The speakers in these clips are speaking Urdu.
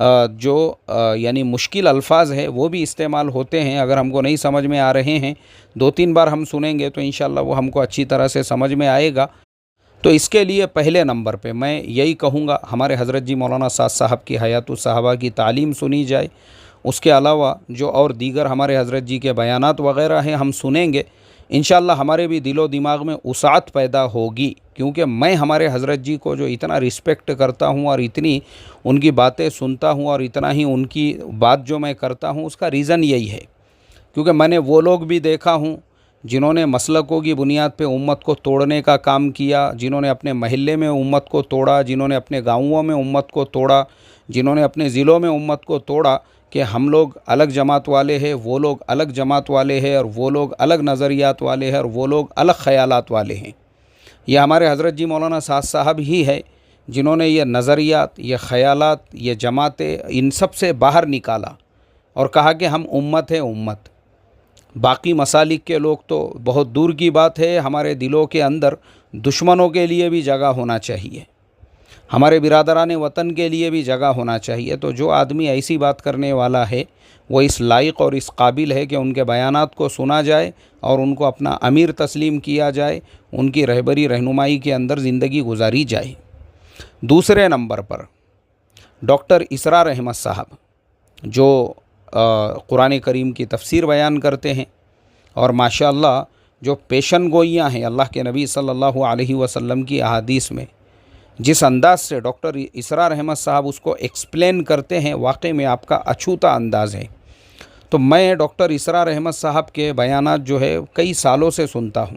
جو یعنی مشکل الفاظ ہے وہ بھی استعمال ہوتے ہیں. اگر ہم کو نہیں سمجھ میں آ رہے ہیں 2-3 بار ہم سنیں گے تو انشاءاللہ وہ ہم کو اچھی طرح سے سمجھ میں آئے گا. تو اس کے لیے پہلے نمبر پہ میں یہی کہوں گا ہمارے حضرت جی مولانا سعد صاحب کی حیات الصحابہ کی تعلیم سنی جائے. اس کے علاوہ جو اور دیگر ہمارے حضرت جی کے بیانات وغیرہ ہیں ہم سنیں گے. انشاءاللہ ہمارے بھی دل و دماغ میں وسعت پیدا ہوگی، کیونکہ میں ہمارے حضرت جی کو جو اتنا رسپیکٹ کرتا ہوں اور اتنی ان کی باتیں سنتا ہوں اور اتنا ہی ان کی بات جو میں کرتا ہوں، اس کا ریزن یہی ہے کیونکہ میں نے وہ لوگ بھی دیکھا ہوں جنہوں نے مسلکوں کی بنیاد پہ امت کو توڑنے کا کام کیا، جنہوں نے اپنے محلے میں امت کو توڑا، جنہوں نے اپنے گاؤں میں امت کو توڑا، جنہوں نے اپنے ضلعوں میں امت کو توڑا کہ ہم لوگ الگ جماعت والے ہیں، وہ لوگ الگ جماعت والے ہیں، اور وہ لوگ الگ نظریات والے ہیں، اور وہ لوگ الگ خیالات والے ہیں. یہ ہمارے حضرت جی مولانا سعد صاحب ہی ہے جنہوں نے یہ نظریات، یہ خیالات، یہ جماعتیں ان سب سے باہر نکالا اور کہا کہ ہم امت ہے امت. باقی مسالک کے لوگ تو بہت دور کی بات ہے، ہمارے دلوں کے اندر دشمنوں کے لیے بھی جگہ ہونا چاہیے، ہمارے برادران وطن کے لیے بھی جگہ ہونا چاہیے. تو جو آدمی ایسی بات کرنے والا ہے وہ اس لائق اور اس قابل ہے کہ ان کے بیانات کو سنا جائے اور ان کو اپنا امیر تسلیم کیا جائے، ان کی رہبری رہنمائی کے اندر زندگی گزاری جائے. دوسرے نمبر پر ڈاکٹر اسرار احمد صاحب جو قرآن کریم کی تفسیر بیان کرتے ہیں اور ماشاءاللہ جو پیشن گوئیاں ہیں اللہ کے نبی صلی اللہ علیہ وسلم کی احادیث میں، جس انداز سے ڈاکٹر اسرار احمد صاحب اس کو ایکسپلین کرتے ہیں، واقعی میں آپ کا اچھوتا انداز ہے. تو میں ڈاکٹر اسرار احمد صاحب کے بیانات جو ہے کئی سالوں سے سنتا ہوں.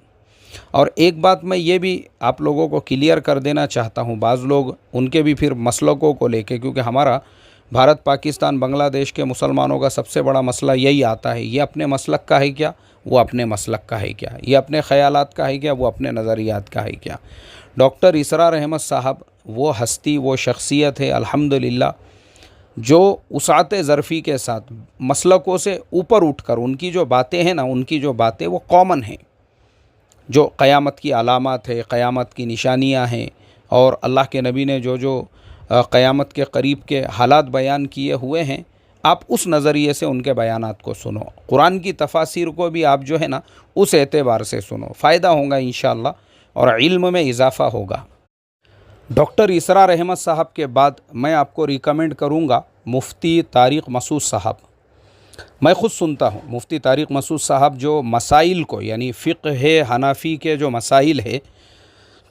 اور ایک بات میں یہ بھی آپ لوگوں کو کلیئر کر دینا چاہتا ہوں، بعض لوگ ان کے بھی پھر مسلکوں کو لے کے، کیونکہ ہمارا بھارت پاکستان بنگلہ دیش کے مسلمانوں کا سب سے بڑا مسئلہ یہی آتا ہے، یہ اپنے مسلک کا ہے کیا، وہ اپنے مسلک کا ہے کیا، یہ اپنے خیالات کا ہے کیا، وہ اپنے نظریات کا ہے کیا. ڈاکٹر اسرار احمد صاحب وہ ہستی، وہ شخصیت ہے الحمدللہ جو وسعت ظرفی کے ساتھ مسلکوں سے اوپر اٹھ کر ان کی جو باتیں ہیں نا، ان کی جو باتیں وہ کامن ہیں، جو قیامت کی علامات ہے، قیامت کی نشانیاں ہیں، اور اللہ کے نبی نے جو قیامت کے قریب کے حالات بیان کیے ہوئے ہیں، آپ اس نظریے سے ان کے بیانات کو سنو. قرآن کی تفاسیر کو بھی آپ جو ہے نا اس اعتبار سے سنو، فائدہ ہوگا انشاءاللہ اور علم میں اضافہ ہوگا. ڈاکٹر اسرار احمد صاحب کے بعد میں آپ کو ریکمینڈ کروں گا مفتی طارق مسعود صاحب. میں خود سنتا ہوں مفتی طارق مسعود صاحب جو مسائل کو، یعنی فقہ حنفی کے جو مسائل ہے،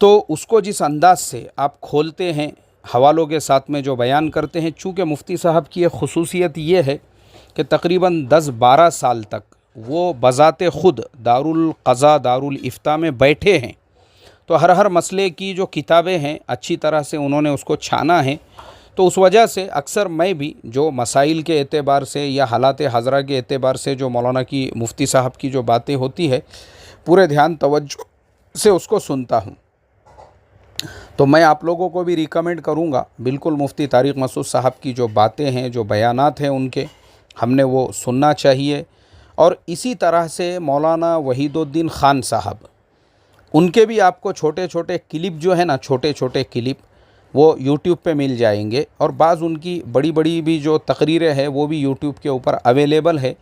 تو اس کو جس انداز سے آپ کھولتے ہیں حوالوں کے ساتھ میں جو بیان کرتے ہیں، چونکہ مفتی صاحب کی ایک خصوصیت یہ ہے کہ تقریباً 10-12 سال تک وہ بذات خود دارالقضاء دارالافتاء میں بیٹھے ہیں. تو ہر مسئلے کی جو کتابیں ہیں اچھی طرح سے انہوں نے اس کو چھانا ہے. تو اس وجہ سے اکثر میں بھی جو مسائل کے اعتبار سے یا حالات حاضرہ کے اعتبار سے جو مولانا کی مفتی صاحب کی جو باتیں ہوتی ہے، پورے دھیان توجہ سے اس کو سنتا ہوں. تو میں آپ لوگوں کو بھی ریکمینڈ کروں گا بالکل مفتی طارق مسعود صاحب کی جو باتیں ہیں، جو بیانات ہیں ان کے، ہم نے وہ سننا چاہیے. اور اسی طرح سے مولانا وحید الدین خان صاحب، ان کے بھی آپ کو چھوٹے چھوٹے کلپ جو ہے نا، چھوٹے چھوٹے کلپ وہ یوٹیوب پہ مل جائیں گے، اور بعض ان کی بڑی بڑی بھی جو تقریریں ہیں وہ بھی یوٹیوب کے اوپر اویلیبل ہے.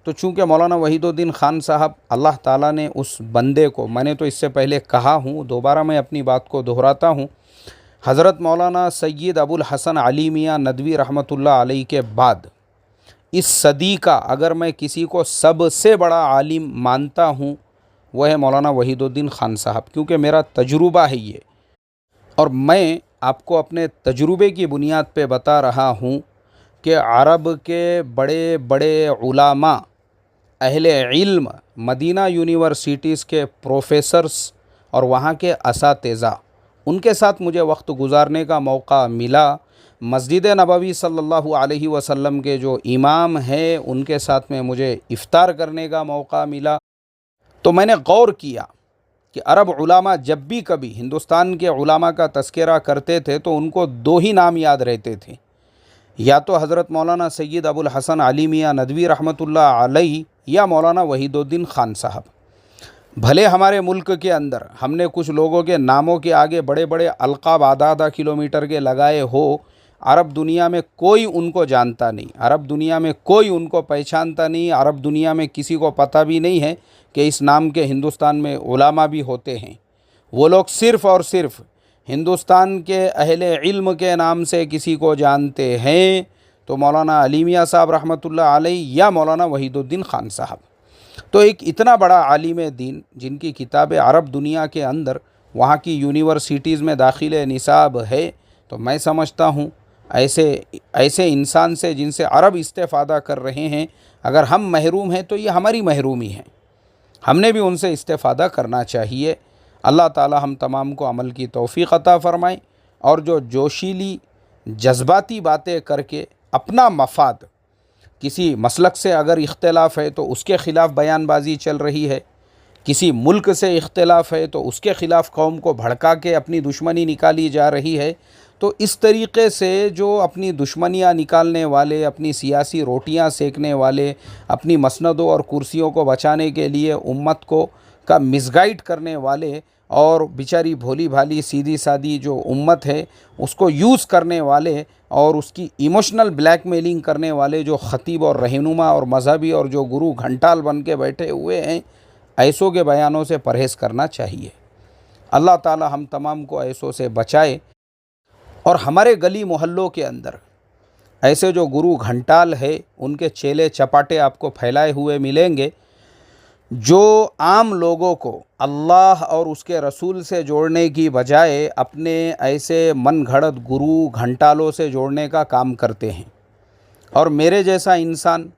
تو چونکہ مولانا وحید الدین خان صاحب، اللہ تعالیٰ نے اس بندے کو، میں نے تو اس سے پہلے کہا ہوں، دوبارہ میں اپنی بات کو دہراتا ہوں، حضرت مولانا سید ابو الحسن علی میاں ندوی رحمۃ اللہ علیہ کے بعد اس صدی کا اگر میں کسی کو سب سے بڑا عالم مانتا ہوں وہ ہے مولانا وحید الدین خان صاحب، کیونکہ میرا تجربہ ہے یہ، اور میں آپ کو اپنے تجربے کی بنیاد پہ بتا رہا ہوں کہ عرب کے بڑے بڑے علماء، اہل علم، مدینہ یونیورسٹیز کے پروفیسرز اور وہاں کے اساتذہ، ان کے ساتھ مجھے وقت گزارنے کا موقع ملا. مسجد نبوی صلی اللہ علیہ وسلم کے جو امام ہیں ان کے ساتھ میں مجھے افطار کرنے کا موقع ملا. تو میں نے غور کیا کہ عرب علماء جب بھی کبھی ہندوستان کے علماء کا تذکرہ کرتے تھے تو ان کو 2 ہی نام یاد رہتے تھے، یا تو حضرت مولانا سید ابو الحسن علی میاں ندوی رحمۃ اللہ علیہ یا مولانا وحید الدین خان صاحب. بھلے ہمارے ملک کے اندر ہم نے کچھ لوگوں کے ناموں کے آگے بڑے بڑے القاب آدھا کلومیٹر کے لگائے ہو، عرب دنیا میں کوئی ان کو جانتا نہیں، عرب دنیا میں کوئی ان کو پہچانتا نہیں، عرب دنیا میں کسی کو پتہ بھی نہیں ہے کہ اس نام کے ہندوستان میں علماء بھی ہوتے ہیں۔ وہ لوگ صرف اور صرف ہندوستان کے اہل علم کے نام سے کسی کو جانتے ہیں تو مولانا علی میاں صاحب رحمۃ اللہ علیہ یا مولانا وحید الدین خان صاحب۔ تو ایک اتنا بڑا عالم دین جن کی کتابیں عرب دنیا کے اندر وہاں کی یونیورسٹیز میں داخل نصاب ہے، تو میں سمجھتا ہوں ایسے انسان سے جن سے عرب استفادہ کر رہے ہیں، اگر ہم محروم ہیں تو یہ ہماری محرومی ہے، ہم نے بھی ان سے استفادہ کرنا چاہیے۔ اللہ تعالی ہم تمام کو عمل کی توفیق عطا فرمائے، اور جو جوشیلی جذباتی باتیں کر کے اپنا مفاد، کسی مسلک سے اگر اختلاف ہے تو اس کے خلاف بیان بازی چل رہی ہے، کسی ملک سے اختلاف ہے تو اس کے خلاف قوم کو بھڑکا کے اپنی دشمنی نکالی جا رہی ہے، تو اس طریقے سے جو اپنی دشمنیاں نکالنے والے، اپنی سیاسی روٹیاں سیکنے والے، اپنی مسندوں اور کرسیوں کو بچانے کے لیے امت کو کا مسگائیڈ کرنے والے، اور بیچاری بھولی بھالی سیدھی سادی جو امت ہے اس کو یوز کرنے والے اور اس کی ایموشنل بلیک میلنگ کرنے والے جو خطیب اور رہنما اور مذہبی اور جو گرو گھنٹال بن کے بیٹھے ہوئے ہیں، ایسوں کے بیانوں سے پرہیز کرنا چاہیے۔ اللہ تعالی ہم تمام کو ایسوں سے بچائے، اور ہمارے گلی محلوں کے اندر ایسے جو گرو گھنٹال ہے ان کے چیلے چپاٹے آپ کو پھیلائے ہوئے ملیں گے، جو عام لوگوں کو اللہ اور اس کے رسول سے جوڑنے کی بجائے اپنے ایسے من گھڑت گرو گھنٹالوں سے جوڑنے کا کام کرتے ہیں۔ اور میرے جیسا انسان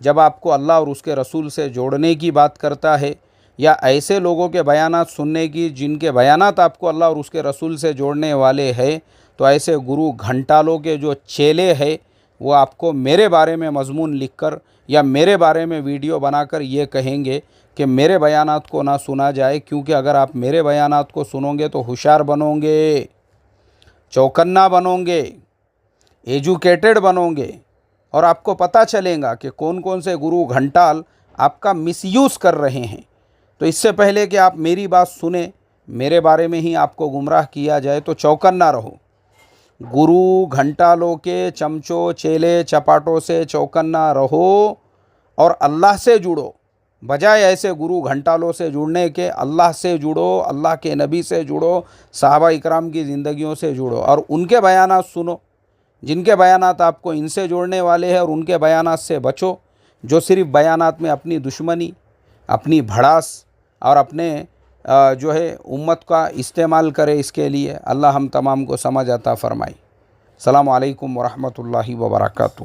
جب آپ کو اللہ اور اس کے رسول سے جوڑنے کی بات کرتا ہے، یا ایسے لوگوں کے بیانات سننے کی جن کے بیانات آپ کو اللہ اور اس کے رسول سے جوڑنے والے ہیں، تو ایسے گرو گھنٹالوں کے جو چیلے ہیں وہ آپ کو میرے بارے میں مضمون لکھ کر یا میرے بارے میں ویڈیو بنا کر یہ کہیں گے کہ میرے بیانات کو نہ سنا جائے، کیونکہ اگر آپ میرے بیانات کو سنو گے تو ہوشیار بنو گے، چوکنا بنو گے، ایجوکیٹڈ بنو گے، اور آپ کو پتہ چلے گا کہ کون کون سے گرو گھنٹال آپ کا مس یوز کر رہے ہیں۔ تو اس سے پہلے کہ آپ میری بات سنیں، میرے بارے میں ہی آپ کو گمراہ کیا جائے، تو چوکنا رہو، گرو گھنٹالوں کے چمچوں چیلے چپاٹوں سے چوکنا رہو اور اللہ سے جڑو، بجائے ایسے گرو گھنٹالوں سے جڑنے کے اللہ سے جڑو، اللہ کے نبی سے جڑو، صحابہ اکرام کی زندگیوں سے جڑو، اور ان کے بیانات سنو جن کے بیانات آپ کو ان سے جوڑنے والے ہیں، اور ان کے بیانات سے بچو جو صرف بیانات میں اپنی دشمنی، اپنی بھڑاس اور اپنے جو ہے امت کا استعمال کرے۔ اس کے لیے اللہ ہم تمام کو سمجھ عطا فرمائے۔ السلام علیکم ورحمۃ اللہ وبرکاتہ۔